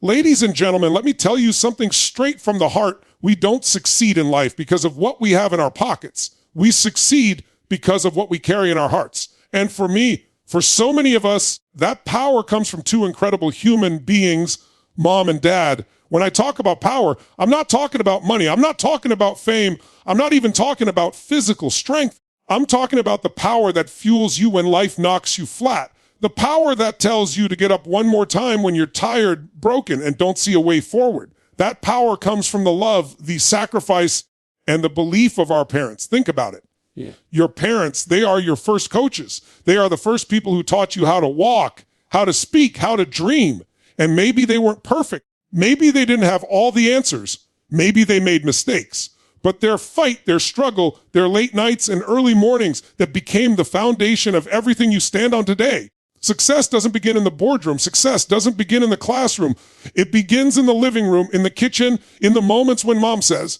Ladies and gentlemen, let me tell you something straight from the heart. We don't succeed in life because of what we have in our pockets. We succeed because of what we carry in our hearts. And for me, for so many of us, that power comes from two incredible human beings, mom and dad. When I talk about power, I'm not talking about money. I'm not talking about fame. I'm not even talking about physical strength. I'm talking about the power that fuels you when life knocks you flat. The power that tells you to get up one more time when you're tired, broken, and don't see a way forward. That power comes from the love, the sacrifice, and the belief of our parents. Think about it. Yeah. Your parents, they are your first coaches. They are the first people who taught you how to walk, how to speak, how to dream. And maybe they weren't perfect. Maybe they didn't have all the answers. Maybe they made mistakes. But their fight, their struggle, their late nights and early mornings that became the foundation of everything you stand on today. Success doesn't begin in the boardroom. Success doesn't begin in the classroom. It begins in the living room, in the kitchen, in the moments when mom says,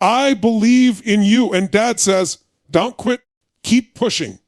I believe in you. And dad says, don't quit, keep pushing.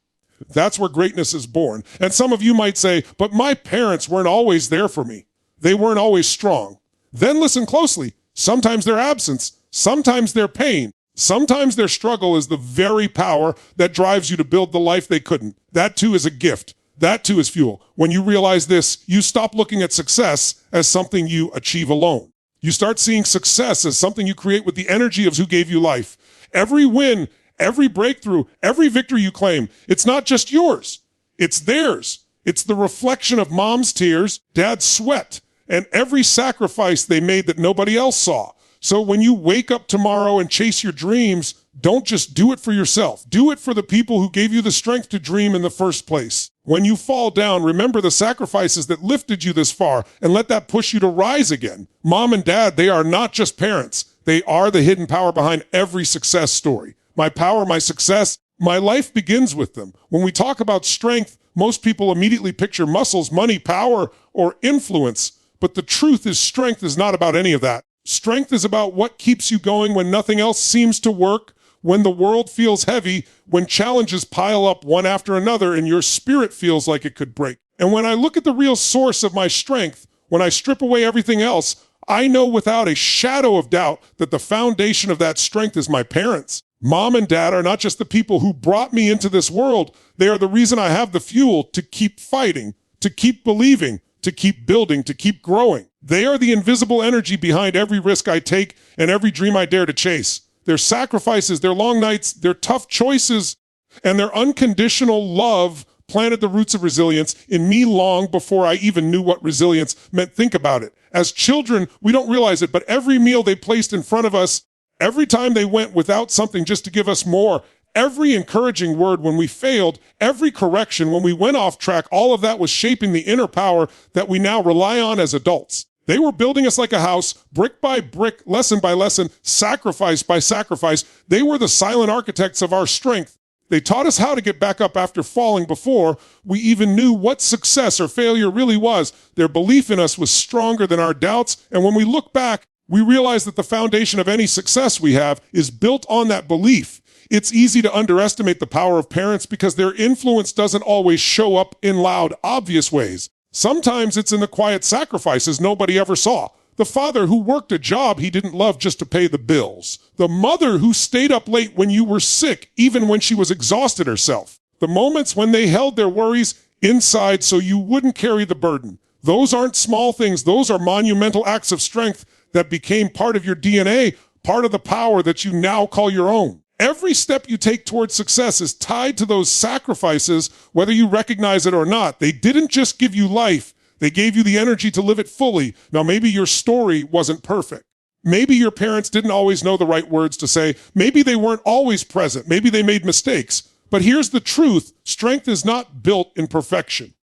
That's where greatness is born. And some of you might say, but my parents weren't always there for me. They weren't always strong. Then listen closely. Sometimes their absence, sometimes their pain, sometimes their struggle is the very power that drives you to build the life they couldn't. That too is a gift. That too is fuel. When you realize this, you stop looking at success as something you achieve alone. You start seeing success as something you create with the energy of who gave you life. Every win, every breakthrough, every victory you claim, it's not just yours. It's theirs. It's the reflection of mom's tears, dad's sweat, and every sacrifice they made that nobody else saw. So when you wake up tomorrow and chase your dreams, don't just do it for yourself. Do it for the people who gave you the strength to dream in the first place. When you fall down, remember the sacrifices that lifted you this far and let that push you to rise again. Mom and dad, they are not just parents. They are the hidden power behind every success story. My power, my success, my life begins with them. When we talk about strength, most people immediately picture muscles, money, power, or influence. But the truth is, strength is not about any of that. Strength is about what keeps you going when nothing else seems to work, when the world feels heavy, when challenges pile up one after another and your spirit feels like it could break. And when I look at the real source of my strength, when I strip away everything else, I know without a shadow of doubt that the foundation of that strength is my parents. Mom and dad are not just the people who brought me into this world. They are the reason I have the fuel to keep fighting, to keep believing, to keep building, to keep growing. They are the invisible energy behind every risk I take and every dream I dare to chase. Their sacrifices, their long nights, their tough choices, and their unconditional love planted the roots of resilience in me long before I even knew what resilience meant. Think about it. As children, we don't realize it, but every meal they placed in front of us, every time they went without something just to give us more, every encouraging word when we failed, every correction when we went off track, all of that was shaping the inner power that we now rely on as adults. They were building us like a house, brick by brick, lesson by lesson, sacrifice by sacrifice. They were the silent architects of our strength. They taught us how to get back up after falling before we even knew what success or failure really was. Their belief in us was stronger than our doubts. And when we look back, we realize that the foundation of any success we have is built on that belief. It's easy to underestimate the power of parents because their influence doesn't always show up in loud, obvious ways. Sometimes it's in the quiet sacrifices nobody ever saw. The father who worked a job he didn't love just to pay the bills. The mother who stayed up late when you were sick, even when she was exhausted herself. The moments when they held their worries inside so you wouldn't carry the burden. Those aren't small things. Those are monumental acts of strength that became part of your DNA, part of the power that you now call your own. Every step you take towards success is tied to those sacrifices, whether you recognize it or not. They didn't just give you life. They gave you the energy to live it fully. Now, maybe your story wasn't perfect. Maybe your parents didn't always know the right words to say. Maybe they weren't always present. Maybe they made mistakes. But here's the truth. Strength is not built in perfection.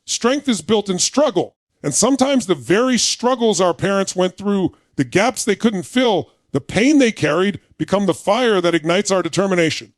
Strength is built in struggle. And sometimes the very struggles our parents went through, the gaps they couldn't fill, the pain they carried, become the fire that ignites our determination.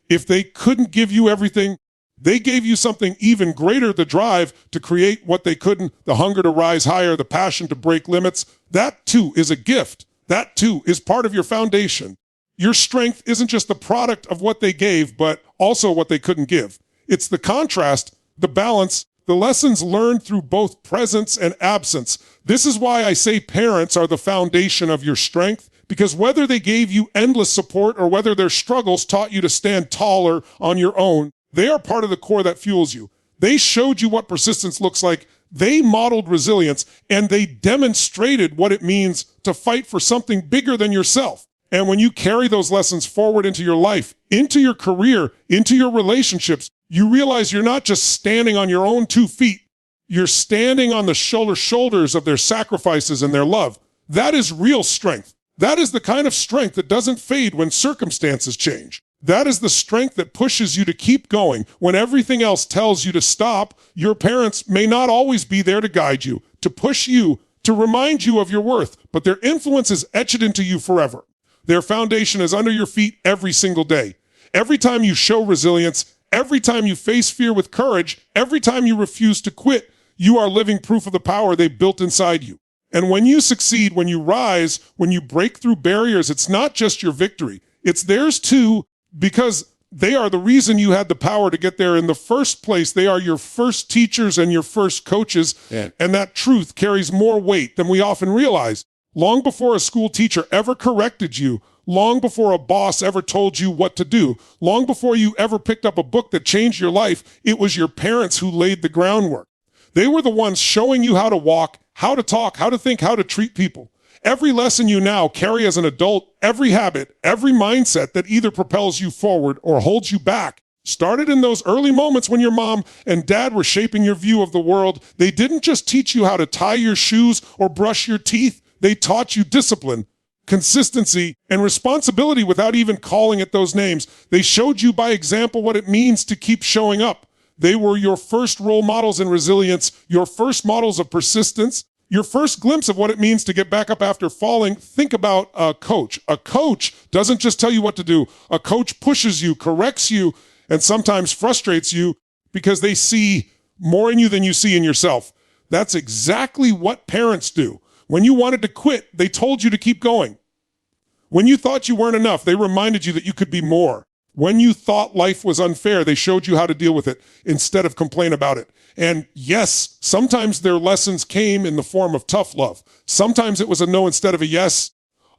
If they couldn't give you everything, they gave you something even greater, the drive to create what they couldn't, the hunger to rise higher, the passion to break limits. That too is a gift. That too is part of your foundation. Your strength isn't just the product of what they gave, but also what they couldn't give. It's the contrast, the balance, The lessons learned through both presence and absence. This is why I say parents are the foundation of your strength, because whether they gave you endless support or whether their struggles taught you to stand taller on your own, they are part of the core that fuels you. They showed you what persistence looks like. They modeled resilience, and they demonstrated what it means to fight for something bigger than yourself. And when you carry those lessons forward into your life, into your career, into your relationships, you realize you're not just standing on your own 2 feet. You're standing on the shoulders of their sacrifices and their love. That is real strength. That is the kind of strength that doesn't fade when circumstances change. That is the strength that pushes you to keep going when everything else tells you to stop. Your parents may not always be there to guide you, to push you, to remind you of your worth, but their influence is etched into you forever. Their foundation is under your feet every single day. Every time you show resilience, every time you face fear with courage, every time you refuse to quit, you are living proof of the power they built inside you. And when you succeed, when you rise, when you break through barriers, it's not just your victory. It's theirs too, because they are the reason you had the power to get there in the first place. They are your first teachers and your first coaches. Yeah. And that truth carries more weight than we often realize. Long before a school teacher ever corrected you, long before a boss ever told you what to do, long before you ever picked up a book that changed your life, it was your parents who laid the groundwork. They were the ones showing you how to walk, how to talk, how to think, how to treat people. Every lesson you now carry as an adult, every habit, every mindset that either propels you forward or holds you back, started in those early moments when your mom and dad were shaping your view of the world. They didn't just teach you how to tie your shoes or brush your teeth. They taught you discipline, consistency, and responsibility without even calling it those names. They showed you by example what it means to keep showing up. They were your first role models in resilience, your first models of persistence, your first glimpse of what it means to get back up after falling. Think about a coach. A coach doesn't just tell you what to do. A coach pushes you, corrects you, and sometimes frustrates you because they see more in you than you see in yourself. That's exactly what parents do. When you wanted to quit, they told you to keep going. When you thought you weren't enough, they reminded you that you could be more. When you thought life was unfair, they showed you how to deal with it instead of complain about it. And yes, sometimes their lessons came in the form of tough love. Sometimes it was a no instead of a yes,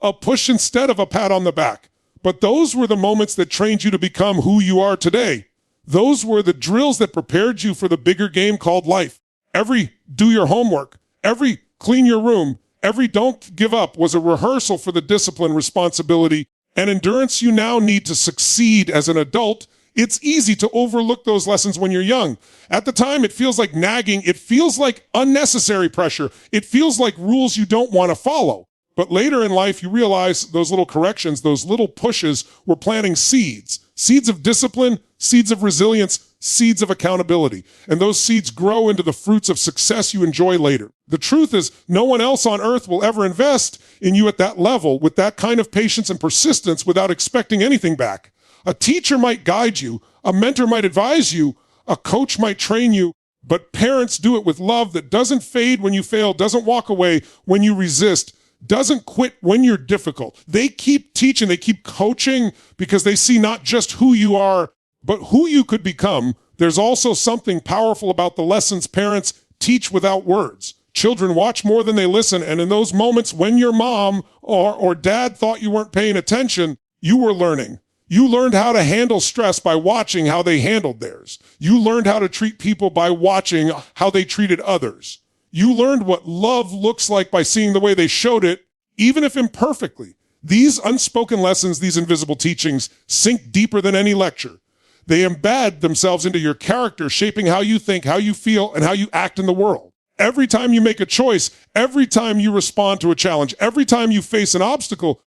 a push instead of a pat on the back. But those were the moments that trained you to become who you are today. Those were the drills that prepared you for the bigger game called life. Every do your homework, every clean your room, every don't give up was a rehearsal for the discipline, responsibility, and endurance you now need to succeed as an adult. It's easy to overlook those lessons when you're young. At the time, it feels like nagging. It feels like unnecessary pressure. It feels like rules you don't want to follow. But later in life, you realize those little corrections, those little pushes were planting seeds. Seeds of discipline, seeds of resilience, seeds of accountability. And those seeds grow into the fruits of success you enjoy later. The truth is, no one else on earth will ever invest in you at that level with that kind of patience and persistence without expecting anything back. A teacher might guide you, a mentor might advise you, a coach might train you, but parents do it with love that doesn't fade when you fail, doesn't walk away when you resist, doesn't quit when you're difficult. They keep teaching, they keep coaching because they see not just who you are, but who you could become. There's also something powerful about the lessons parents teach without words. Children watch more than they listen, and in those moments when your mom or dad thought you weren't paying attention, you were learning. You learned how to handle stress by watching how they handled theirs. You learned how to treat people by watching how they treated others. You learned what love looks like by seeing the way they showed it, even if imperfectly. These unspoken lessons, these invisible teachings, sink deeper than any lecture. They embed themselves into your character, shaping how you think, how you feel, and how you act in the world. Every time you make a choice, every time you respond to a challenge, every time you face an obstacle,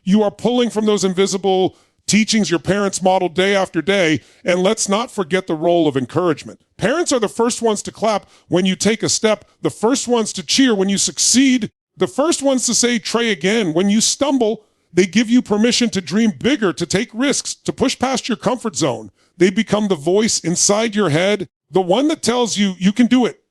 you are pulling from those invisible teachings your parents modeled day after day. And let's not forget the role of encouragement. Parents are the first ones to clap when you take a step, the first ones to cheer when you succeed, the first ones to say, try again. When you stumble, they give you permission to dream bigger, to take risks, to push past your comfort zone. They become the voice inside your head, the one that tells you you can do it.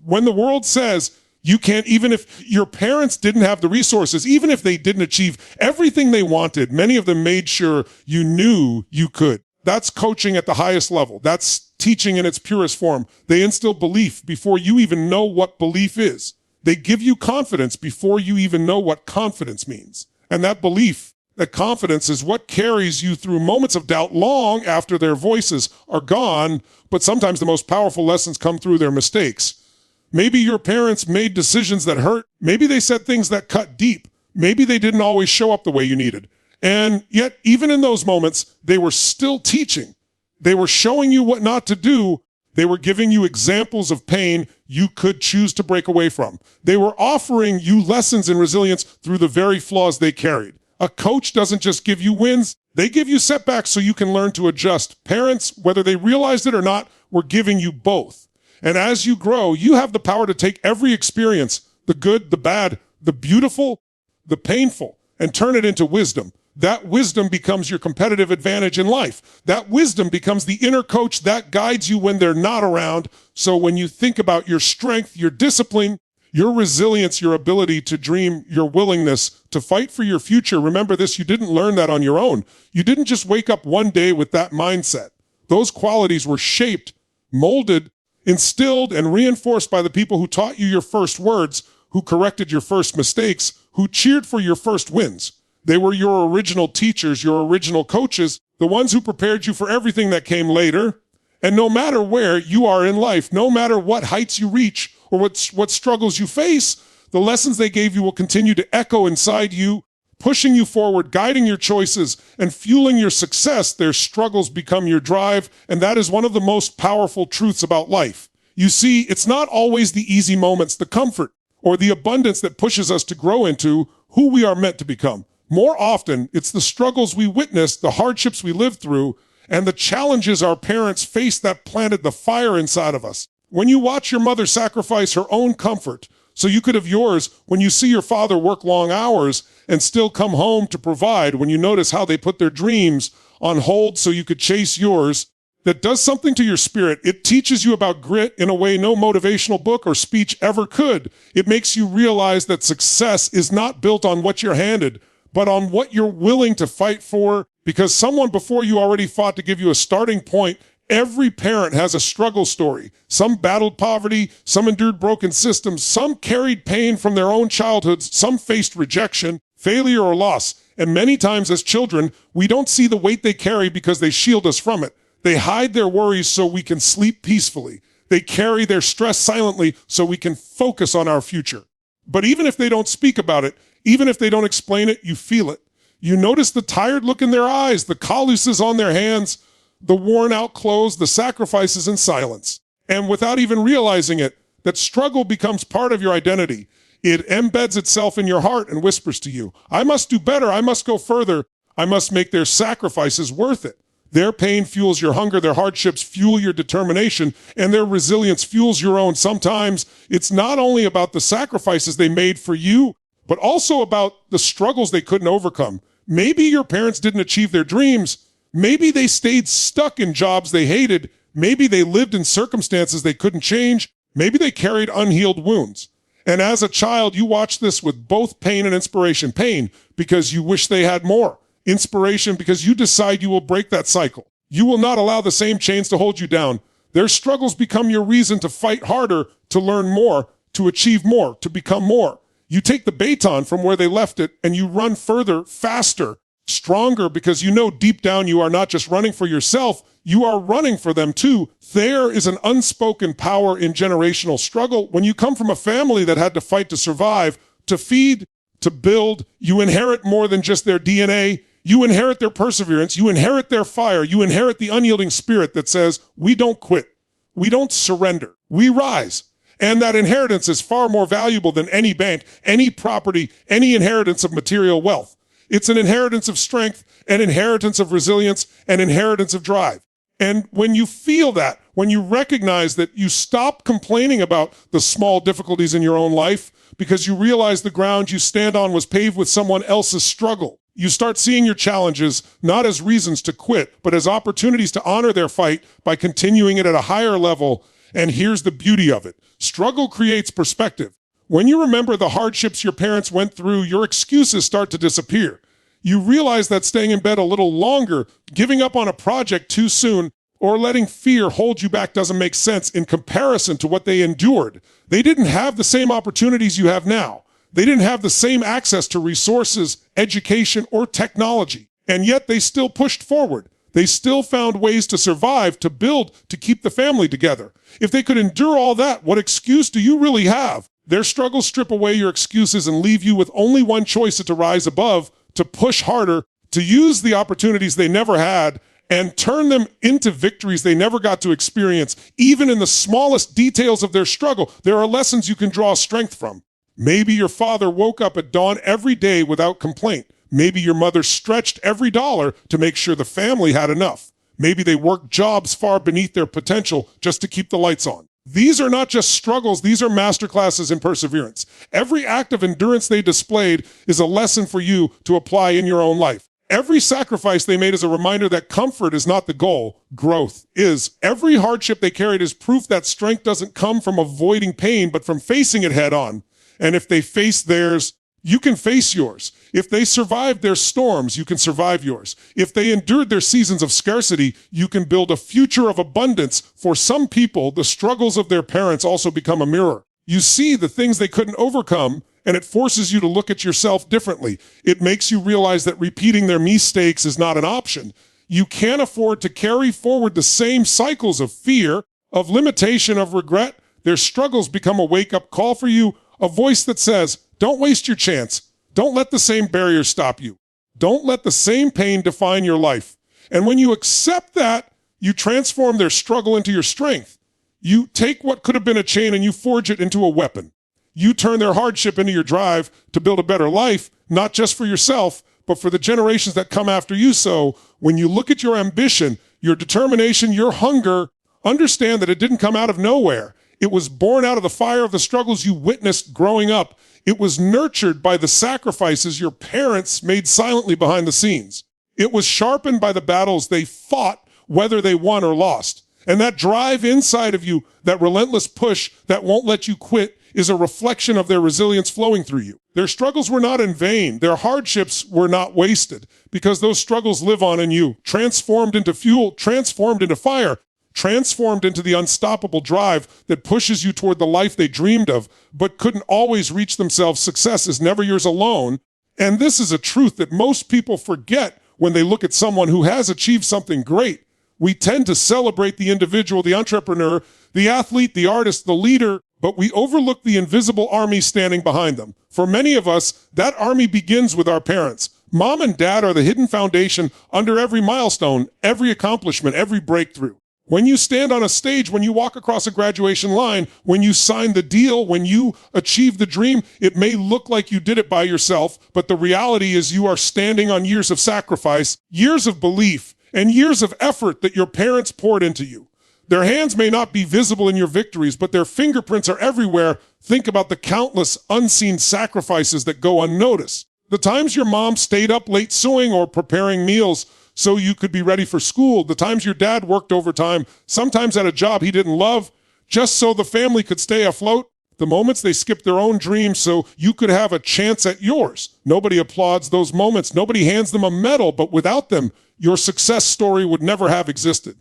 When the world says you can't, even if your parents didn't have the resources, even if they didn't achieve everything they wanted, many of them made sure you knew you could. That's coaching at the highest level. That's teaching in its purest form. They instill belief before you even know what belief is. They give you confidence before you even know what confidence means. And that belief, that confidence is what carries you through moments of doubt long after their voices are gone, but sometimes the most powerful lessons come through their mistakes. Maybe your parents made decisions that hurt. Maybe they said things that cut deep. Maybe they didn't always show up the way you needed. And yet, even in those moments, they were still teaching. They were showing you what not to do. They were giving you examples of pain you could choose to break away from. They were offering you lessons in resilience through the very flaws they carried. A coach doesn't just give you wins. They give you setbacks so you can learn to adjust. Parents, whether they realized it or not, were giving you both. And as you grow, you have the power to take every experience, the good, the bad, the beautiful, the painful, and turn it into wisdom. That wisdom becomes your competitive advantage in life. That wisdom becomes the inner coach that guides you when they're not around. So when you think about your strength, your discipline, your resilience, your ability to dream, your willingness to fight for your future, remember this, you didn't learn that on your own. You didn't just wake up one day with that mindset. Those qualities were shaped, molded, instilled, and reinforced by the people who taught you your first words, who corrected your first mistakes, who cheered for your first wins. They were your original teachers, your original coaches, the ones who prepared you for everything that came later. And no matter where you are in life, no matter what heights you reach or what struggles you face, the lessons they gave you will continue to echo inside you, pushing you forward, guiding your choices, and fueling your success. Their struggles become your drive, and that is one of the most powerful truths about life. You see, it's not always the easy moments, the comfort, or the abundance that pushes us to grow into who we are meant to become. More often, it's the struggles we witness, the hardships we live through, and the challenges our parents faced that planted the fire inside of us. When you watch your mother sacrifice her own comfort so you could have yours, when you see your father work long hours and still come home to provide, when you notice how they put their dreams on hold so you could chase yours, that does something to your spirit. It teaches you about grit in a way no motivational book or speech ever could. It makes you realize that success is not built on what you're handed, but on what you're willing to fight for, because someone before you already fought to give you a starting point. Every parent has a struggle story. Some battled poverty, some endured broken systems, some carried pain from their own childhoods, some faced rejection, failure, or loss. And many times as children, we don't see the weight they carry because they shield us from it. They hide their worries so we can sleep peacefully. They carry their stress silently so we can focus on our future. But even if they don't speak about it, even if they don't explain it, you feel it. You notice the tired look in their eyes, the calluses on their hands, the worn out clothes, the sacrifices in silence. And without even realizing it, that struggle becomes part of your identity. It embeds itself in your heart and whispers to you, I must do better, I must go further, I must make their sacrifices worth it. Their pain fuels your hunger, their hardships fuel your determination, and their resilience fuels your own. Sometimes it's not only about the sacrifices they made for you, but also about the struggles they couldn't overcome. Maybe your parents didn't achieve their dreams. Maybe they stayed stuck in jobs they hated. Maybe they lived in circumstances they couldn't change. Maybe they carried unhealed wounds. And as a child, you watch this with both pain and inspiration. Pain, because you wish they had more. Inspiration, because you decide you will break that cycle. You will not allow the same chains to hold you down. Their struggles become your reason to fight harder, to learn more, to achieve more, to become more. You take the baton from where they left it and you run further, faster, stronger, because you know deep down you are not just running for yourself, you are running for them too. There is an unspoken power in generational struggle. When you come from a family that had to fight to survive, to feed, to build, you inherit more than just their DNA. You inherit their perseverance. You inherit their fire. You inherit the unyielding spirit that says, we don't quit. We don't surrender. We rise. And that inheritance is far more valuable than any bank, any property, any inheritance of material wealth. It's an inheritance of strength, an inheritance of resilience, an inheritance of drive. And when you feel that, when you recognize that, you stop complaining about the small difficulties in your own life because you realize the ground you stand on was paved with someone else's struggle. You start seeing your challenges not as reasons to quit, but as opportunities to honor their fight by continuing it at a higher level. And here's the beauty of it. Struggle creates perspective. When you remember the hardships your parents went through, your excuses start to disappear. You realize that staying in bed a little longer, giving up on a project too soon, or letting fear hold you back doesn't make sense in comparison to what they endured. They didn't have the same opportunities you have now. They didn't have the same access to resources, education, or technology. And yet they still pushed forward. They still found ways to survive, to build, to keep the family together. If they could endure all that, what excuse do you really have? Their struggles strip away your excuses and leave you with only one choice: to rise above, to push harder, to use the opportunities they never had, and turn them into victories they never got to experience. Even in the smallest details of their struggle, there are lessons you can draw strength from. Maybe your father woke up at dawn every day without complaint. Maybe your mother stretched every dollar to make sure the family had enough. Maybe they worked jobs far beneath their potential just to keep the lights on. These are not just struggles, these are masterclasses in perseverance. Every act of endurance they displayed is a lesson for you to apply in your own life. Every sacrifice they made is a reminder that comfort is not the goal, growth is. Every hardship they carried is proof that strength doesn't come from avoiding pain, but from facing it head on. And if they face theirs, you can face yours. If they survived their storms, you can survive yours. If they endured their seasons of scarcity, you can build a future of abundance. For some people, the struggles of their parents also become a mirror. You see the things they couldn't overcome, and it forces you to look at yourself differently. It makes you realize that repeating their mistakes is not an option. You can't afford to carry forward the same cycles of fear, of limitation, of regret. Their struggles become a wake-up call for you, a voice that says, don't waste your chance. Don't let the same barriers stop you. Don't let the same pain define your life. And when you accept that, you transform their struggle into your strength. You take what could have been a chain and you forge it into a weapon. You turn their hardship into your drive to build a better life, not just for yourself, but for the generations that come after you. So when you look at your ambition, your determination, your hunger, understand that it didn't come out of nowhere. It was born out of the fire of the struggles you witnessed growing up. It was nurtured by the sacrifices your parents made silently behind the scenes. It was sharpened by the battles they fought, whether they won or lost. And that drive inside of you, that relentless push that won't let you quit, is a reflection of their resilience flowing through you. Their struggles were not in vain. Their hardships were not wasted, because those struggles live on in you, transformed into fuel, transformed into fire, transformed into the unstoppable drive that pushes you toward the life they dreamed of, but couldn't always reach themselves. Success is never yours alone. And this is a truth that most people forget when they look at someone who has achieved something great. We tend to celebrate the individual, the entrepreneur, the athlete, the artist, the leader, but we overlook the invisible army standing behind them. For many of us, that army begins with our parents. Mom and dad are the hidden foundation under every milestone, every accomplishment, every breakthrough. When you stand on a stage, when you walk across a graduation line, when you sign the deal, when you achieve the dream, it may look like you did it by yourself, but the reality is you are standing on years of sacrifice, years of belief, and years of effort that your parents poured into you. Their hands may not be visible in your victories, but their fingerprints are everywhere. Think about the countless unseen sacrifices that go unnoticed. The times your mom stayed up late sewing or preparing meals so you could be ready for school. The times your dad worked overtime, sometimes at a job he didn't love, just so the family could stay afloat. The moments they skipped their own dreams so you could have a chance at yours. Nobody applauds those moments. Nobody hands them a medal, but without them, your success story would never have existed.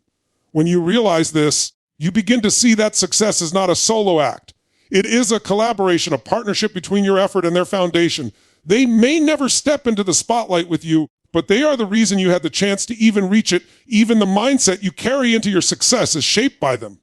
When you realize this, you begin to see that success is not a solo act. It is a collaboration, a partnership between your effort and their foundation. They may never step into the spotlight with you, but they are the reason you had the chance to even reach it. Even the mindset you carry into your success is shaped by them.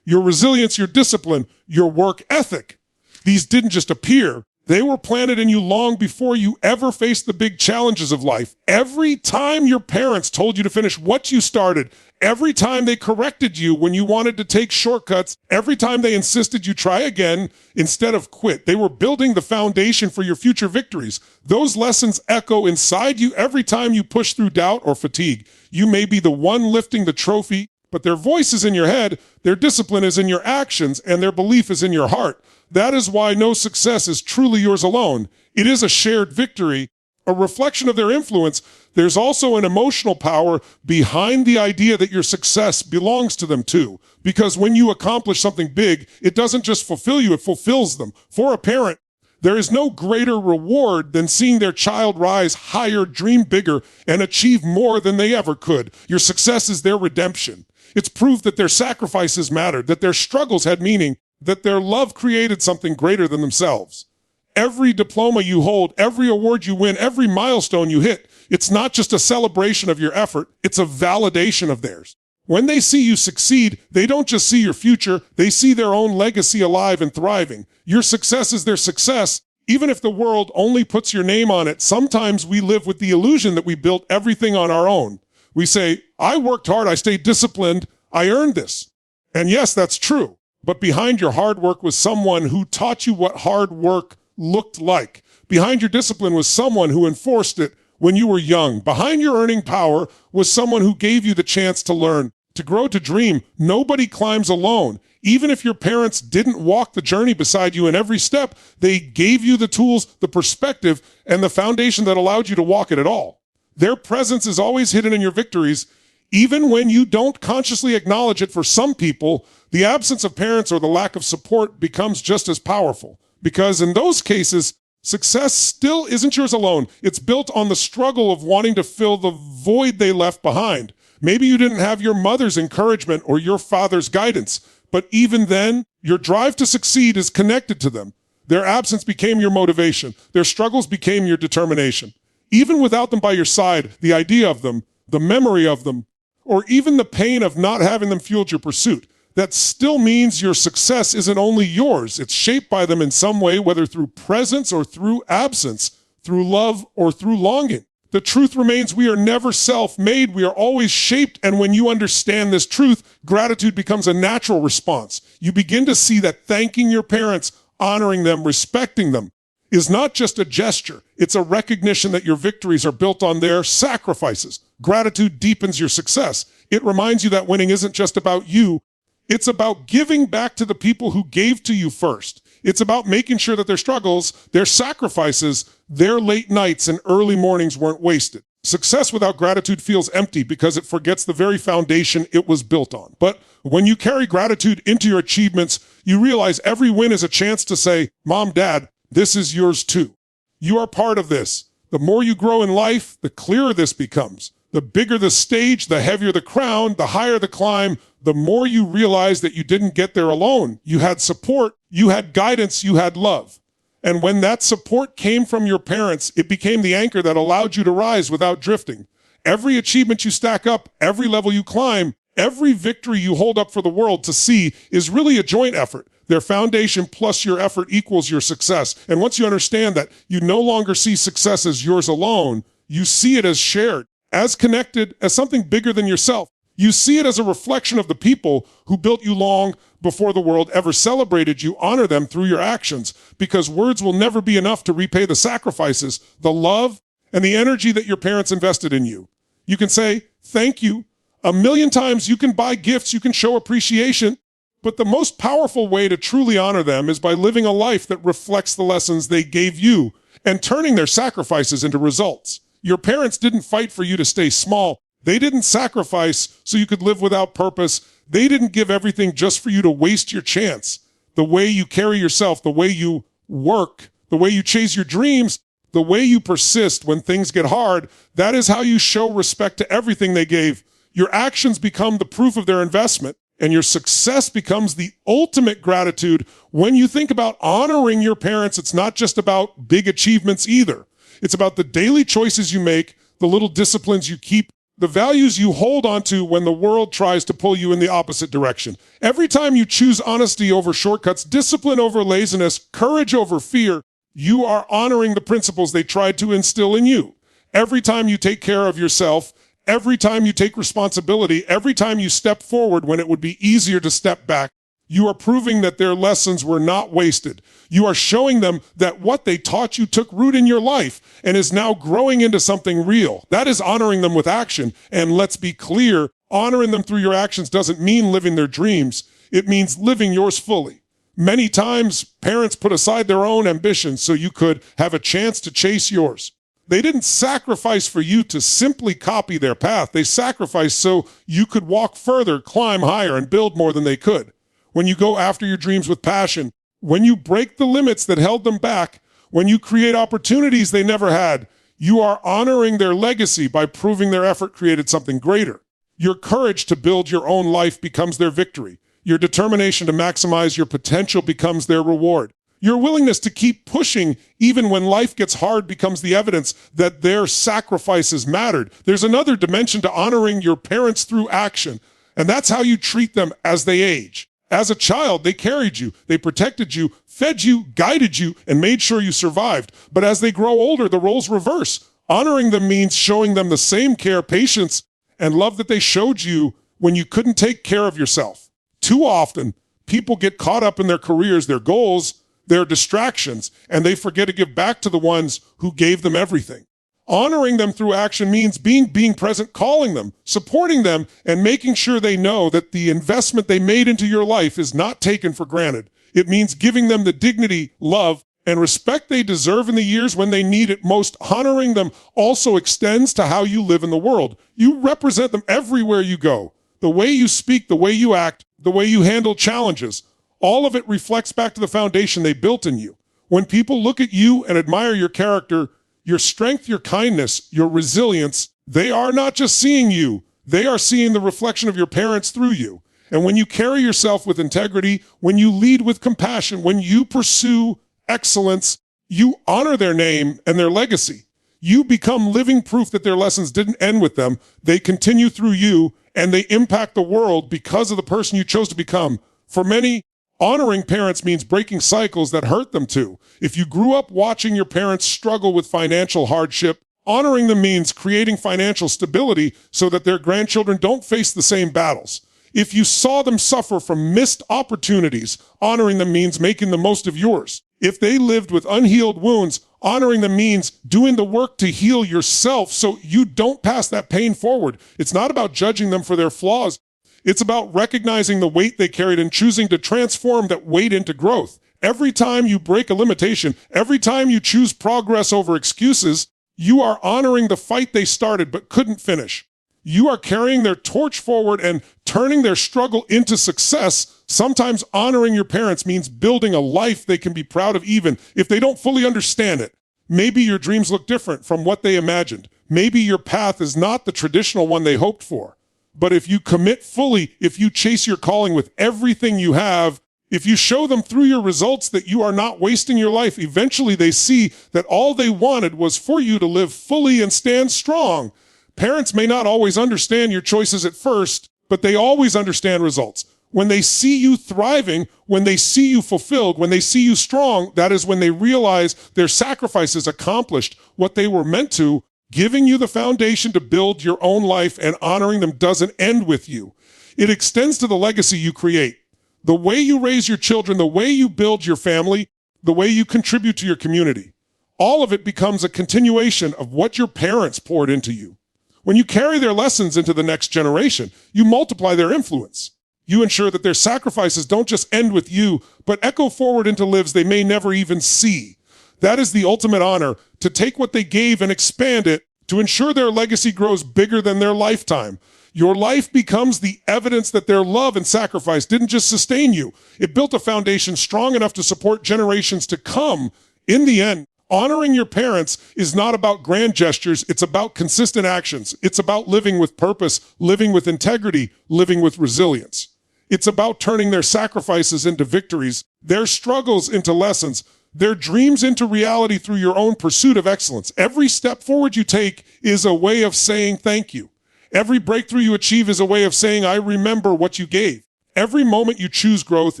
Your resilience, your discipline, your work ethic. These didn't just appear. They were planted in you long before you ever faced the big challenges of life. Every time your parents told you to finish what you started, every time they corrected you when you wanted to take shortcuts, every time they insisted you try again instead of quit, they were building the foundation for your future victories. Those lessons echo inside you every time you push through doubt or fatigue. You may be the one lifting the trophy, but their voice is in your head, their discipline is in your actions, and their belief is in your heart. That is why no success is truly yours alone. It is a shared victory, a reflection of their influence. There's also an emotional power behind the idea that your success belongs to them too. Because when you accomplish something big, it doesn't just fulfill you, it fulfills them. For a parent, There is no greater reward than seeing their child rise higher, dream bigger, and achieve more than they ever could. Your success is their redemption. It's proof that their sacrifices mattered, that their struggles had meaning, that their love created something greater than themselves. Every diploma you hold, every award you win, every milestone you hit, it's not just a celebration of your effort, it's a validation of theirs. When they see you succeed, they don't just see your future, they see their own legacy alive and thriving. Your success is their success. Even if the world only puts your name on it, sometimes we live with the illusion that we built everything on our own. We say, I worked hard, I stayed disciplined, I earned this. And yes, that's true. But behind your hard work was someone who taught you what hard work looked like. Behind your discipline was someone who enforced it when you were young. Behind your earning power was someone who gave you the chance to learn. To grow, to dream, nobody climbs alone. Even if your parents didn't walk the journey beside you in every step, they gave you the tools, the perspective, and the foundation that allowed you to walk it at all. Their presence is always hidden in your victories, even when you don't consciously acknowledge it. For some people, the absence of parents or the lack of support becomes just as powerful, because in those cases, success still isn't yours alone. It's built on the struggle of wanting to fill the void they left behind. Maybe you didn't have your mother's encouragement or your father's guidance, but even then, your drive to succeed is connected to them. Their absence became your motivation. Their struggles became your determination. Even without them by your side, the idea of them, the memory of them, or even the pain of not having them fueled your pursuit, that still means your success isn't only yours. It's shaped by them in some way, whether through presence or through absence, through love or through longing. The truth remains, we are never self-made. We are always shaped. And when you understand this truth, gratitude becomes a natural response. You begin to see that thanking your parents, honoring them, respecting them, is not just a gesture. It's a recognition that your victories are built on their sacrifices. Gratitude deepens your success. It reminds you that winning isn't just about you. It's about giving back to the people who gave to you first. It's about making sure that their struggles, their sacrifices, their late nights and early mornings weren't wasted. Success without gratitude feels empty because it forgets the very foundation it was built on. But when you carry gratitude into your achievements, you realize every win is a chance to say, Mom, Dad, this is yours too. You are part of this. The more you grow in life, the clearer this becomes. The bigger the stage, the heavier the crown, the higher the climb, the more you realize that you didn't get there alone. You had support, you had guidance, you had love. And when that support came from your parents, it became the anchor that allowed you to rise without drifting. Every achievement you stack up, every level you climb, every victory you hold up for the world to see is really a joint effort. Their foundation plus your effort equals your success. And once you understand that, you no longer see success as yours alone, you see it as shared, as connected, as something bigger than yourself. You see it as a reflection of the people who built you long before the world ever celebrated you. Honor them through your actions, because words will never be enough to repay the sacrifices, the love, and the energy that your parents invested in you. You can say, thank you. 1,000,000 times you can buy gifts, you can show appreciation, but the most powerful way to truly honor them is by living a life that reflects the lessons they gave you and turning their sacrifices into results. Your parents didn't fight for you to stay small. They didn't sacrifice so you could live without purpose. They didn't give everything just for you to waste your chance. The way you carry yourself, the way you work, the way you chase your dreams, the way you persist when things get hard, that is how you show respect to everything they gave. Your actions become the proof of their investment, and your success becomes the ultimate gratitude. When you think about honoring your parents, it's not just about big achievements either. It's about the daily choices you make, the little disciplines you keep, the values you hold onto when the world tries to pull you in the opposite direction. Every time you choose honesty over shortcuts, discipline over laziness, courage over fear, you are honoring the principles they tried to instill in you. Every time you take care of yourself, every time you take responsibility, every time you step forward when it would be easier to step back, you are proving that their lessons were not wasted. You are showing them that what they taught you took root in your life and is now growing into something real. That is honoring them with action. And let's be clear, honoring them through your actions doesn't mean living their dreams. It means living yours fully. Many times, parents put aside their own ambitions so you could have a chance to chase yours. They didn't sacrifice for you to simply copy their path. They sacrificed so you could walk further, climb higher, and build more than they could. When you go after your dreams with passion, when you break the limits that held them back, When you create opportunities they never had, you are honoring their legacy by proving their effort created something greater. Your courage to build your own life becomes their victory. Your determination to maximize your potential becomes their reward. Your willingness to keep pushing even when life gets hard becomes the evidence that their sacrifices mattered. There's another dimension to honoring your parents through action, and that's how you treat them as they age. As a child, they carried you, they protected you, fed you, guided you, and made sure you survived. But as they grow older, the roles reverse. Honoring them means showing them the same care, patience, and love that they showed you when you couldn't take care of yourself. Too often, people get caught up in their careers, their goals, their distractions, and they forget to give back to the ones who gave them everything. Honoring them through action means being present, calling them, supporting them, and making sure they know that the investment they made into your life is not taken for granted. It means giving them the dignity, love, and respect they deserve in the years when they need it most. Honoring them also extends to how you live in the world. You represent them everywhere you go. The way you speak, the way you act, the way you handle challenges, all of it reflects back to the foundation they built in you. When people look at you and admire your character, your strength, your kindness, your resilience, they are not just seeing you, they are seeing the reflection of your parents through you. And when you carry yourself with integrity, when you lead with compassion, when you pursue excellence, you honor their name and their legacy. You become living proof that their lessons didn't end with them. They continue through you, and they impact the world because of the person you chose to become. For many, honoring parents means breaking cycles that hurt them too. If you grew up watching your parents struggle with financial hardship, honoring them means creating financial stability so that their grandchildren don't face the same battles. If you saw them suffer from missed opportunities, honoring them means making the most of yours. If they lived with unhealed wounds, honoring them means doing the work to heal yourself so you don't pass that pain forward. It's not about judging them for their flaws. It's about recognizing the weight they carried and choosing to transform that weight into growth. Every time you break a limitation, every time you choose progress over excuses, you are honoring the fight they started but couldn't finish. You are carrying their torch forward and turning their struggle into success. Sometimes honoring your parents means building a life they can be proud of even if they don't fully understand it. Maybe your dreams look different from what they imagined. Maybe your path is not the traditional one they hoped for. But if you commit fully, if you chase your calling with everything you have, if you show them through your results that you are not wasting your life, eventually they see that all they wanted was for you to live fully and stand strong. Parents may not always understand your choices at first, but they always understand results. When they see you thriving, when they see you fulfilled, when they see you strong, that is when they realize their sacrifices accomplished what they were meant to. Giving you the foundation to build your own life and honoring them doesn't end with you. It extends to the legacy you create. The way you raise your children, the way you build your family, the way you contribute to your community. All of it becomes a continuation of what your parents poured into you. When you carry their lessons into the next generation, you multiply their influence. You ensure that their sacrifices don't just end with you, but echo forward into lives they may never even see. That is the ultimate honor, to take what they gave and expand it, to ensure their legacy grows bigger than their lifetime. Your life becomes the evidence that their love and sacrifice didn't just sustain you. It built a foundation strong enough to support generations to come. In the end, honoring your parents is not about grand gestures. It's about consistent actions. It's about living with purpose, living with integrity, living with resilience. It's about turning their sacrifices into victories, their struggles into lessons, their dreams into reality through your own pursuit of excellence. Every step forward you take is a way of saying thank you. Every breakthrough you achieve is a way of saying, I remember what you gave. Every moment you choose growth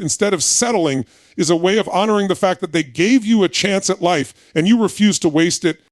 instead of settling is a way of honoring the fact that they gave you a chance at life and you refused to waste it.